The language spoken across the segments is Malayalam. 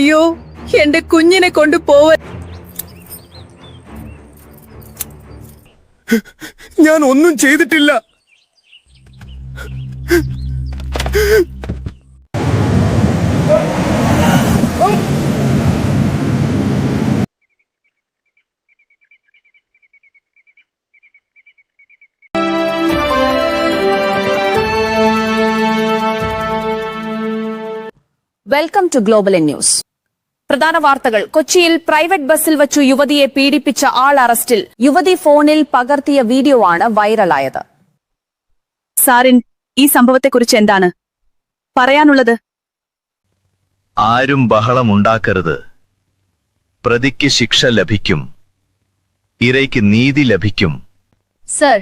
അയ്യോ, എന്റെ കുഞ്ഞിനെ കൊണ്ടുപോവ. ഞാൻ ഒന്നും ചെയ്തിട്ടില്ല. Welcome to Global News. പ്രധാന വാർത്തകൾ. കൊച്ചിയിൽ പ്രൈവറ്റ് ബസ്സിൽ വച്ചു യുവതിയെ പീഡിപ്പിച്ച ആൾ അറസ്റ്റിൽ. യുവതി ഫോണിൽ പകർത്തിയ വീഡിയോ ആണ് വൈറലായത്. സാറിൻ, ഈ സംഭവത്തെക്കുറിച്ച് എന്താണ് പറയാനുള്ളത്? ആരും ബഹളമുണ്ടാക്കരുത്. പ്രതിക്ക് ശിക്ഷ ലഭിക്കും. ഇരയ്ക്ക് നീതി ലഭിക്കും. സർ,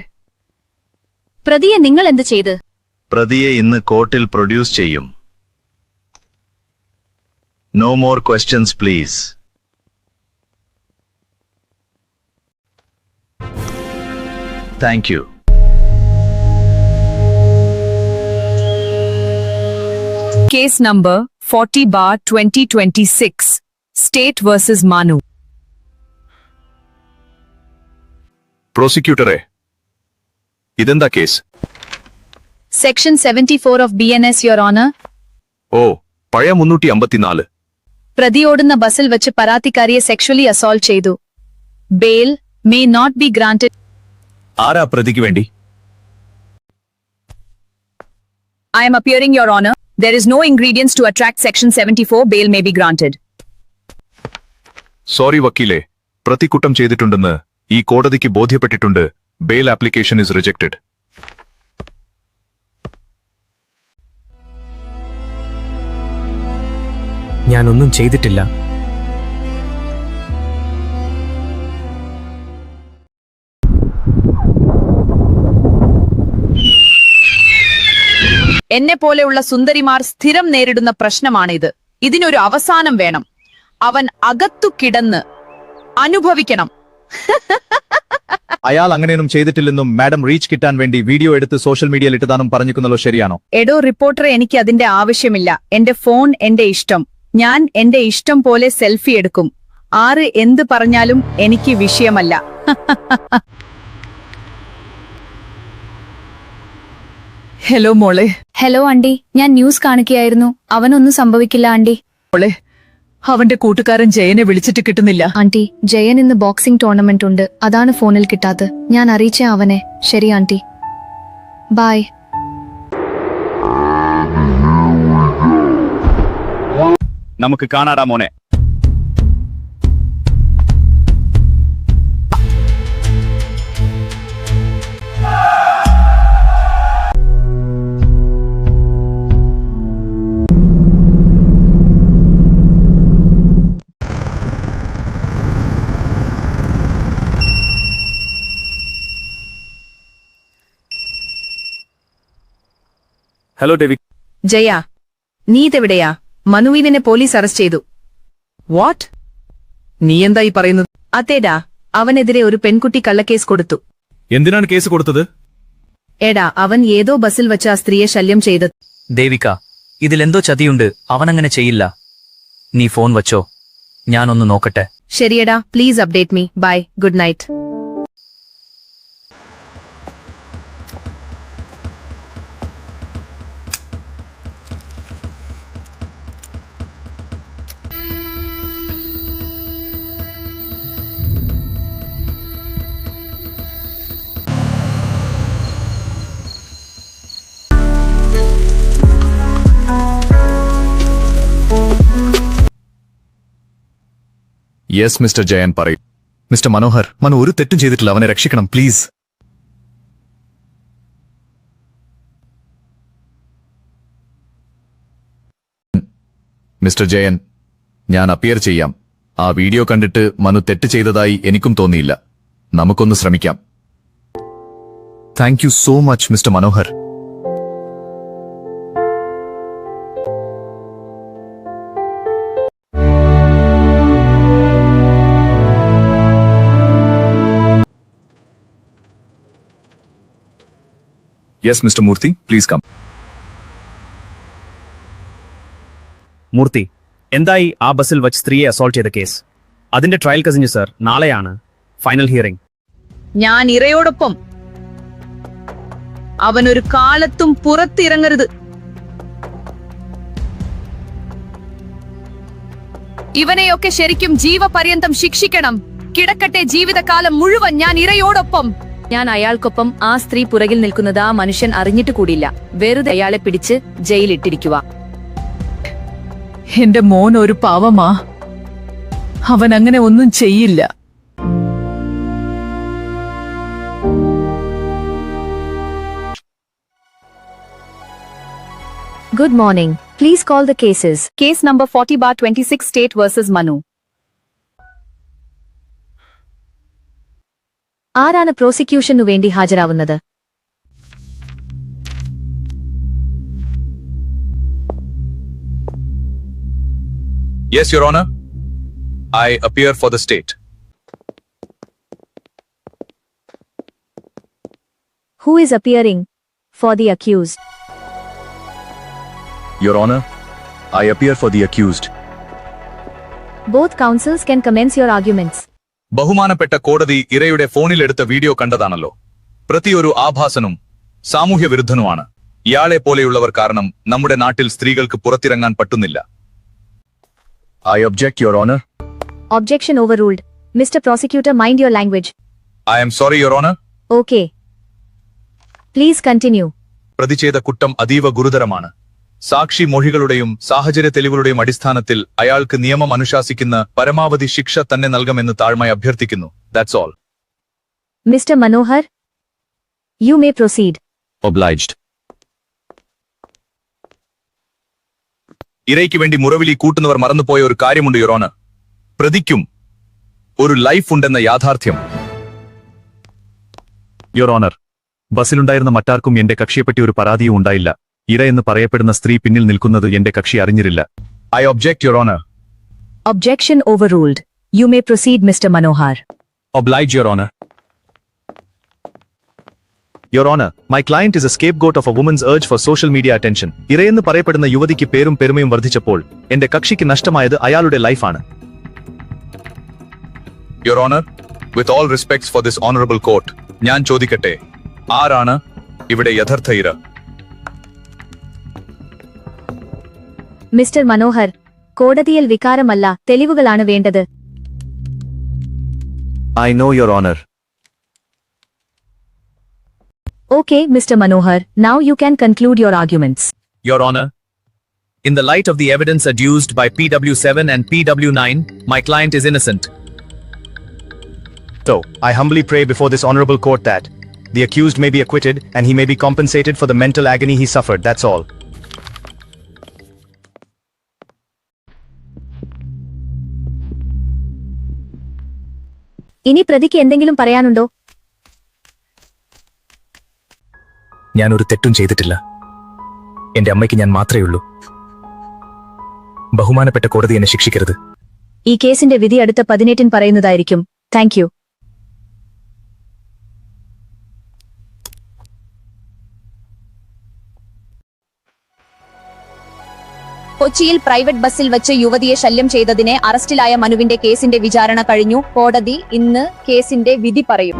പ്രതിയെ നിങ്ങൾ എന്ത് ചെയ്ത്? പ്രതിയെ ഇന്ന് കോർട്ടിൽ പ്രൊഡ്യൂസ് ചെയ്യും. No more questions, please. Thank you. Case number 40/2026. State versus Manu. പ്രോസിക്യൂട്ടറെ, ഇതെന്താ case? Section 74 of BNS, Your Honor. ഓ, പഴയ 354. പ്രതിയോടുന്ന ബസ്സിൽ വെച്ച് പരാതിക്കാരിയെ സെക്ഷലി അസോൾട്ട് ചെയ്തു. Bail may not be granted. ആരാ പ്രതിക്ക് വേണ്ടി? I am appearing, Your Honor. There is no ingredients to attract Section 74. Bail may be granted. Sorry വക്കീലെ, പ്രതി കുറ്റം ചെയ്തിട്ടുണ്ടെന്ന് ഈ കോടതിക്ക് ബോധ്യപ്പെട്ടിട്ടുണ്ട്. Bail application is rejected. ഞാനൊന്നും ചെയ്തിട്ടില്ല. എന്നെ പോലെയുള്ള സുന്ദരിമാർ സ്ഥിരം നേരിടുന്ന പ്രശ്നമാണിത്. ഇതിനൊരു അവസാനം വേണം. അവൻ അകത്തു കിടന്ന് അനുഭവിക്കണം. അയാൾ അങ്ങനെയൊന്നും ചെയ്തിട്ടില്ലെന്നും മാഡം റീച്ച് കിട്ടാൻ വേണ്ടി വീഡിയോ എടുത്ത് സോഷ്യൽ മീഡിയയിൽ ഇട്ടതാണെന്നും പറഞ്ഞിരിക്കുന്നല്ലോ, ശരിയാണോ? എടോ റിപ്പോർട്ടറെ, എനിക്ക് അതിന്റെ ആവശ്യമില്ല. എന്റെ ഫോൺ എന്റെ ഇഷ്ടം. ഞാൻ എന്റെ ഇഷ്ടം പോലെ സെൽഫി എടുക്കും. ആര് എന്ത് പറഞ്ഞാലും എനിക്ക് വിഷയമല്ല. ഹലോ മോളെ. ഹലോ ആന്റി, ഞാൻ ന്യൂസ് കാണിക്കുകയായിരുന്നു. അവനൊന്നും സംഭവിക്കില്ല ആന്റി. മോളെ, അവന്റെ കൂട്ടുകാരൻ ജയനെ വിളിച്ചിട്ട് കിട്ടുന്നില്ല. ആന്റി, ജയൻ ഇന്ന് ബോക്സിംഗ് ടൂർണമെന്റ് ഉണ്ട്. അതാണ് ഫോണിൽ കിട്ടാത്തത്. ഞാൻ അറിയിച്ച അവനെ. ശരി ആന്റി, ബൈ. നമുക്ക് കാണാടാ മോനെ. Hello David. ജയ, നീ ഇതെവിടെയാ? മനുവിനെ പോലീസ് അറസ്റ്റ് ചെയ്തു. വാട്ട്? നീ എന്തായി പറയുന്നത്? അതേടാ, അവനെതിരെ ഒരു പെൺകുട്ടി കള്ളക്കേസ് കൊടുത്തു. എന്തിനാണ് കേസ് കൊടുത്തത്? എടാ, അവൻ ഏതോ ബസ്സിൽ വെച്ച് ആ സ്ത്രീയെ ശല്യം ചെയ്തത്. ദേവിക, ഇതിലെന്തോ ചതിയുണ്ട്. അവനങ്ങനെ ചെയ്യില്ല. നീ ഫോൺ വച്ചോ, ഞാനൊന്ന് നോക്കട്ടെ. ശരിയടാ, please update me. Bye, good night. Yes mister Jayan, പറയും. മിസ്റ്റർ മനോഹർ, മനു ഒരു തെറ്റും ചെയ്തിട്ടില്ല. അവനെ രക്ഷിക്കണം, പ്ലീസ്. മിസ്റ്റർ ജയൻ, ഞാൻ അപ്പിയർ ചെയ്യാം. ആ വീഡിയോ കണ്ടിട്ട് മനു തെറ്റ് ചെയ്തതായി എനിക്കും തോന്നിയില്ല. നമുക്കൊന്ന് ശ്രമിക്കാം. Thank you so much mister Manohar. Yes, Mr. Murthy, please come. മൂർത്തി, എന്തായി ആ ബസ്സിൽ വച്ച് സ്ത്രീയെ അസോൾട്ട് ചെയ്ത കേസ്? അതിന്റെ ട്രയൽ കഴിഞ്ഞു സർ. നാളെയാണ് ഫൈനൽ ഹിയറിംഗ്. ഞാൻ ഇരയോടൊപ്പം. അവനൊരു കാലത്തും പുറത്തിറങ്ങരുത്. ഇവനെയൊക്കെ ശരിക്കും ജീവപര്യന്തം ശിക്ഷിക്കണം. കിടക്കട്ടെ ജീവിതകാലം മുഴുവൻ ഞാൻ ഇരയോടൊപ്പം. ഞാൻ അയാൾക്കൊപ്പം. ആ സ്ത്രീ പുറകിൽ നിൽക്കുന്നത് ആ മനുഷ്യൻ അറിഞ്ഞിട്ട് കൂടിയില്ല. വെറുതെ അയാളെ പിടിച്ച് ജയിലിട്ടിരിക്കുക. എന്റെ മോൻ ഒരു പാവമാ. അവൻ അങ്ങനെ ഒന്നും ചെയ്യില്ല. Good morning. Please call the cases. Case number 40/26 state versus Manu. ആരാണ് പ്രോസിക്യൂഷനു വേണ്ടി ഹാജരാവുന്നത്? Yes, Your Honor. I appear for the state. Who is appearing for the accused? Your Honor, I appear for the accused. Both counsels can commence your arguments. ബഹുമാനപ്പെട്ട കോടതി ഇരയുടെ ഫോണിൽ എടുത്ത വീഡിയോ കണ്ടതാണല്ലോ. പ്രതി ഒരു ആഭാസനും സാമൂഹ്യ വിരുദ്ധനുമാണ്. ഇയാളെ പോലെയുള്ളവർ കാരണം നമ്മുടെ നാട്ടിൽ സ്ത്രീകൾക്ക് പുറത്തിറങ്ങാൻ പറ്റുന്നില്ല. I object, Your Honor. Objection overruled. Mr. Prosecutor, mind your language. I am sorry, Your Honor. Okay. Please continue. പ്രതി ചെയ്ത കുറ്റം അതീവ ഗുരുതരമാണ്. സാക്ഷി മൊഴികളുടെയും സാഹചര്യ തെളിവുകളുടെയും അടിസ്ഥാനത്തിൽ അയാൾക്ക് നിയമം അനുശാസിക്കുന്ന പരമാവധി ശിക്ഷ തന്നെ നൽകുമെന്ന് താഴ്മയായി അഭ്യർത്ഥിക്കുന്നു. That's all. Mr. Manohar, you may proceed. Obliged. ഇരയ്ക്ക് വേണ്ടി മുറവിലി കൂട്ടുന്നവർ മറന്നുപോയ ഒരു കാര്യമുണ്ട്, യുവർ ഓണർ. പ്രതിക്കും ഒരു ലൈഫ് ഉണ്ടെന്ന യാഥാർത്ഥ്യം. യുവർ ഓണർ, ബസ്സിലുണ്ടായിരുന്ന മറ്റാർക്കും എന്റെ കക്ഷിയെപ്പറ്റി ഒരു പരാതിയും ഉണ്ടായില്ല. ഇര എന്ന് പറയപ്പെടുന്ന സ്ത്രീ പിന്നിൽ നിൽക്കുന്നത് എന്റെ കക്ഷി അറിഞ്ഞിരില്ല. I object, Your Honor. Objection overruled. You may proceed, Mr. Manohar. Oblige, Your Honor. Your Honor, my client is a scapegoat of a woman's urge for social media attention. ഇരയെന്ന് പറയപ്പെടുന്ന യുവതിക്ക് പേരും പെരുമയും വർദ്ധിച്ചപ്പോൾ എന്റെ കക്ഷിക്ക് നഷ്ടമായത് അയാളുടെ ലൈഫാണ്. Your Honor, with all respects for this honorable court, ഞാൻ ചോദിക്കട്ടെ, ആരാണ് ഇവിടെ യഥാർത്ഥ ഇര? മിസ്റ്റർ മനോഹർ, കോടതിയിൽ വികാരമല്ല തെളിവുകളാണ് വേണ്ടത്. I know, Your Honor. Okay, Mr. Manohar, now you can conclude your arguments. Your Honor, in the light of the evidence adduced by PW7 and PW9, my client is innocent. So, I humbly pray before this honorable court that the accused may be acquitted and he may be compensated for the mental agony he suffered. That's all. ഇനി പ്രതിക്ക് എന്തെങ്കിലും പറയാനുണ്ടോ? ഞാൻ ഒരു തെറ്റും ചെയ്തിട്ടില്ല. എന്റെ അമ്മയ്ക്ക് ഞാൻ മാത്രമേ ഉള്ളൂ. ബഹുമാനപ്പെട്ട കോടതി എന്നെ ശിക്ഷിക്കരുത്. ഈ കേസിന്റെ വിധി അടുത്ത 18 പറയുന്നതായിരിക്കും. Thank you. കൊച്ചിയിൽ പ്രൈവറ്റ് ബസ്സിൽ വെച്ച് യുവതിയെ ശല്യം ചെയ്തതിനെ അറസ്റ്റിലായ മനുവിന്റെ കേസിന്റെ വിചാരണ കഴിഞ്ഞു. കോടതി ഇന്ന് കേസിന്റെ വിധി പറയും.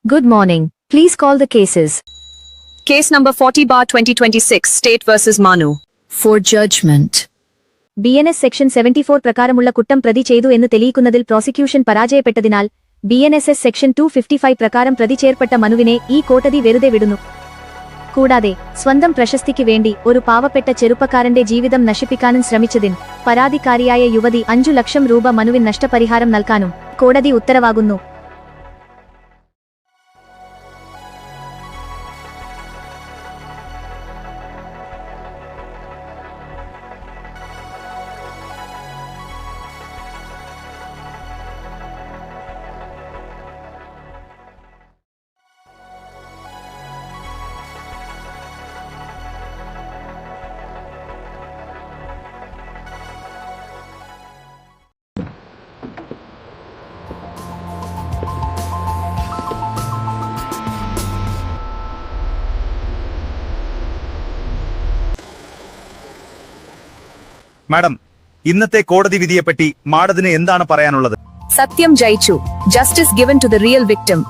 Good morning. Please call the cases. Case number 40/2026 State versus Manu. For judgment. BNS section 74 പ്രകാരമുള്ള കുറ്റം പ്രതി ചെയ്തു എന്ന് തെളിയിക്കുന്നതിൽ പ്രോസിക്യൂഷൻ പരാജയപ്പെട്ടതിനാൽ BNSS സെക്ഷൻ 255 പ്രകാരം പ്രതി ചേർപ്പെട്ട മനുവിനെ ഈ കോടതി വെറുതെ വിടുന്നു. കൂടാതെ സ്വന്തം പ്രശസ്തിക്ക് വേണ്ടി ഒരു പാവപ്പെട്ട ചെറുപ്പക്കാരന്റെ ജീവിതം നശിപ്പിക്കാനും ശ്രമിച്ചതിന് പരാതിക്കാരിയായ യുവതി 5 ലക്ഷം രൂപ മനുവിന് നഷ്ടപരിഹാരം നൽകാനും കോടതി ഉത്തരവാകുന്നു. മാഡം, ഇന്നത്തെ കോടതി വിധിയെപ്പറ്റി മാഡത്തിന് എന്താണ് പറയാനുള്ളത്? സത്യം ജയിച്ചു. Justice given to the real victim.